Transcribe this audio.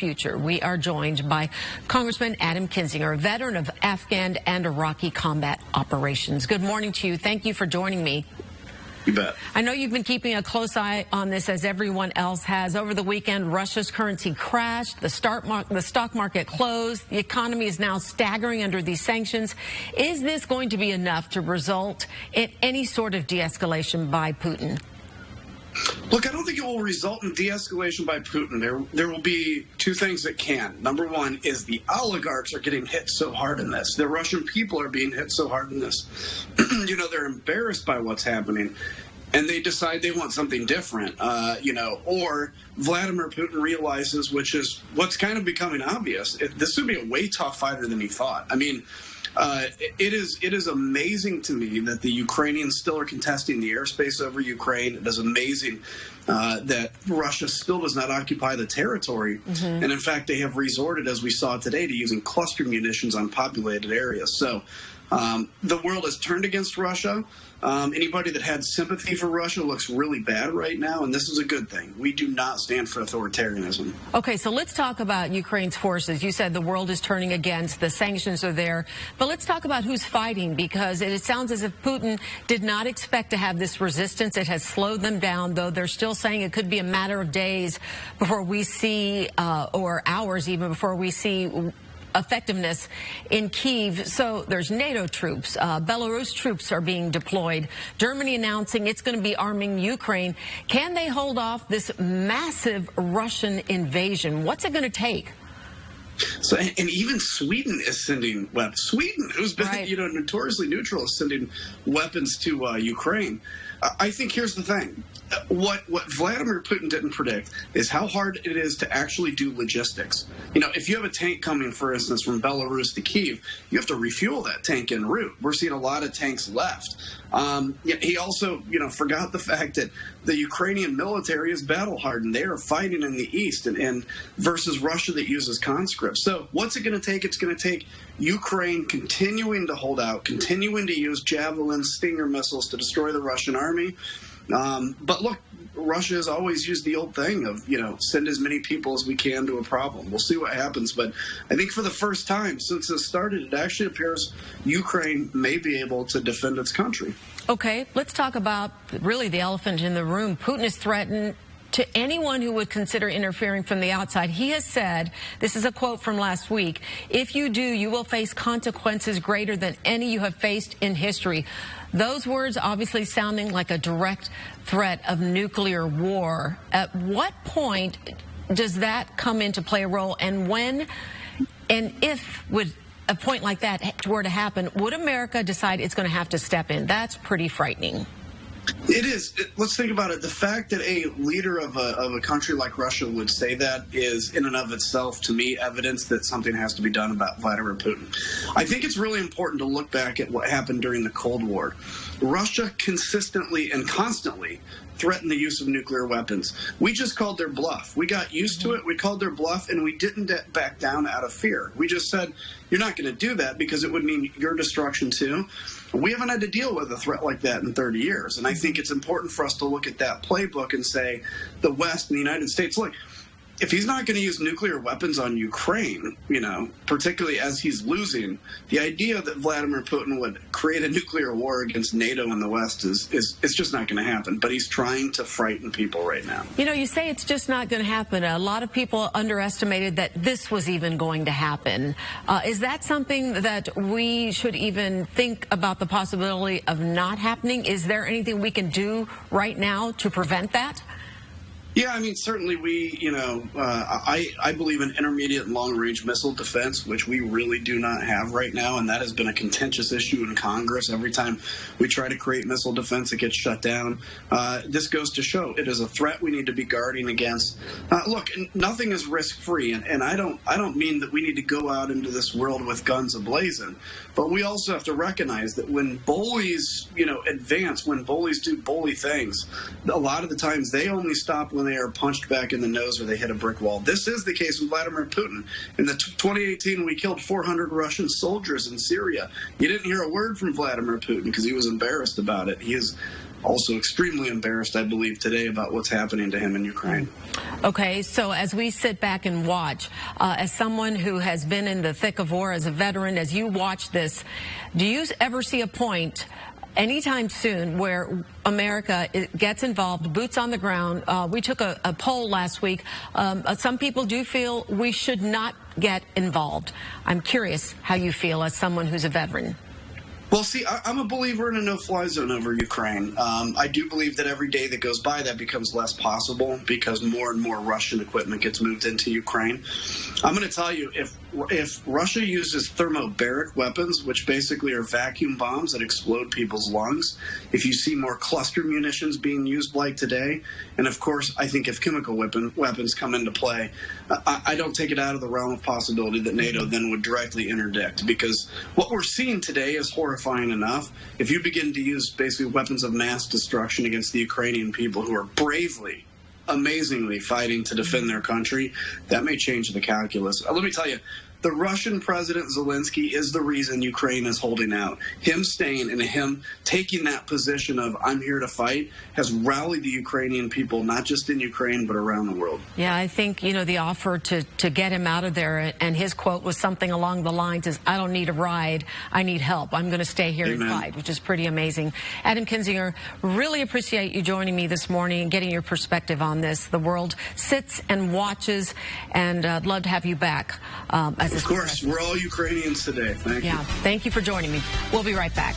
future. We are joined by Congressman Adam Kinzinger, a veteran of Afghan and Iraqi combat operations. Good morning to you. Thank you for joining me. You bet. I know you've been keeping a close eye on this, as everyone else has. Over the weekend, Russia's currency crashed, the stock market closed, the economy is now staggering under these sanctions. Is this going to be enough to result in any sort of de-escalation by Putin? Look, I don't think it will result in de-escalation by Putin. There will be two things that can. Number one is the oligarchs are getting hit so hard in this. The Russian people are being hit so hard in this. They're embarrassed by what's happening, and they decide they want something different, or Vladimir Putin realizes, which is what's kind of becoming obvious, this would be a way tough fighter than he thought. I mean, it is amazing to me that the Ukrainians still are contesting the airspace over Ukraine. It is amazing that Russia still does not occupy the territory. Mm-hmm. And in fact, they have resorted, as we saw today, to using cluster munitions on populated areas. So the world has turned against Russia. Anybody that had sympathy for Russia looks really bad right now, and this is a good thing. We do not stand for authoritarianism. Okay, so let's talk about Ukraine's forces. You said the world is turning against, the sanctions are there, but let's talk about who's fighting, because it sounds as if Putin did not expect to have this resistance. It has slowed them down, though they're still saying it could be a matter of days before we see, or hours even, before we see effectiveness in Kyiv. So there's NATO troops, Belarus troops are being deployed, Germany announcing it's going to be arming Ukraine. Can they hold off this massive Russian invasion? What's it going to take? So, and even Sweden is sending weapons. Sweden, who's been notoriously neutral, is sending weapons to Ukraine. I think here's the thing. What Vladimir Putin didn't predict is how hard it is to actually do logistics. If you have a tank coming, for instance, from Belarus to Kyiv, you have to refuel that tank en route. We're seeing a lot of tanks left. He also, forgot the fact that the Ukrainian military is battle hardened. They are fighting in the east and versus Russia that uses conscripts. So what's it going to take? It's going to take Ukraine continuing to hold out, continuing to use Javelin, Stinger missiles to destroy the Russian army. But look, Russia has always used the old thing of, send as many people as we can to a problem. We'll see what happens. But I think for the first time since this started, it actually appears Ukraine may be able to defend its country. Okay, let's talk about really the elephant in the room. Putin has threatened to anyone who would consider interfering from the outside. He has said, this is a quote from last week, "If you do, you will face consequences greater than any you have faced in history." Those words obviously sounding like a direct threat of nuclear war. At what point does that come into play a role, and when and if would a point like that were to happen, would America decide it's going to have to step in? That's pretty frightening. It is. Let's think about it. The fact that a leader of a country like Russia would say that is, in and of itself, to me, evidence that something has to be done about Vladimir Putin. I think it's really important to look back at what happened during the Cold War. Russia consistently and constantly threatened the use of nuclear weapons. We just called their bluff. We got used to it. We called their bluff, and we didn't back down out of fear. We just said, you're not going to do that because it would mean your destruction too. We haven't had to deal with a threat like that in 30 years. And I think it's important for us to look at that playbook and say the West and the United States, look, if he's not going to use nuclear weapons on Ukraine, particularly as he's losing, the idea that Vladimir Putin would create a nuclear war against NATO in the West is just not going to happen. But he's trying to frighten people right now. You say it's just not going to happen. A lot of people underestimated that this was even going to happen. Is that something that we should even think about the possibility of not happening? Is there anything we can do right now to prevent that? Yeah, I mean, certainly I believe in intermediate and long-range missile defense, which we really do not have right now, and that has been a contentious issue in Congress. Every time we try to create missile defense, it gets shut down. This goes to show it is a threat we need to be guarding against. Look, nothing is risk-free, and I don't mean that we need to go out into this world with guns ablazing, but we also have to recognize that when bullies, advance, when bullies do bully things, a lot of the times they only stop when they are punched back in the nose or they hit a brick wall. This is the case with Vladimir Putin. In 2018, we killed 400 Russian soldiers in Syria. You didn't hear a word from Vladimir Putin because he was embarrassed about it. He is also extremely embarrassed, I believe, today about what's happening to him in Ukraine. Okay, so as we sit back and watch, as someone who has been in the thick of war, as a veteran, as you watch this, do you ever see a point anytime soon where America gets involved, boots on the ground? We took a poll last week. Some people do feel we should not get involved. I'm curious how you feel as someone who's a veteran. Well, see, I'm a believer in a no-fly zone over Ukraine. I do believe that every day that goes by, that becomes less possible because more and more Russian equipment gets moved into Ukraine. I'm going to tell you, if Russia uses thermobaric weapons, which basically are vacuum bombs that explode people's lungs, if you see more cluster munitions being used like today, and of course, I think if chemical weapons come into play, I don't take it out of the realm of possibility that NATO then would directly interdict, because what we're seeing today is horrifying enough. If you begin to use basically weapons of mass destruction against the Ukrainian people who are bravely, amazingly fighting to defend their country, that may change the calculus. Let me tell you, the Russian President Zelensky is the reason Ukraine is holding out. Him staying and him taking that position of I'm here to fight has rallied the Ukrainian people, not just in Ukraine, but around the world. Yeah, I think, you know, the offer to get him out of there, and his quote was something along the lines is, I don't need a ride, I need help. I'm going to stay here and fight, which is pretty amazing. Adam Kinzinger, really appreciate you joining me this morning and getting your perspective on this. The world sits and watches, and I'd love to have you back. Of course, we're all Ukrainians today. Thank you. Yeah, thank you for joining me. We'll be right back.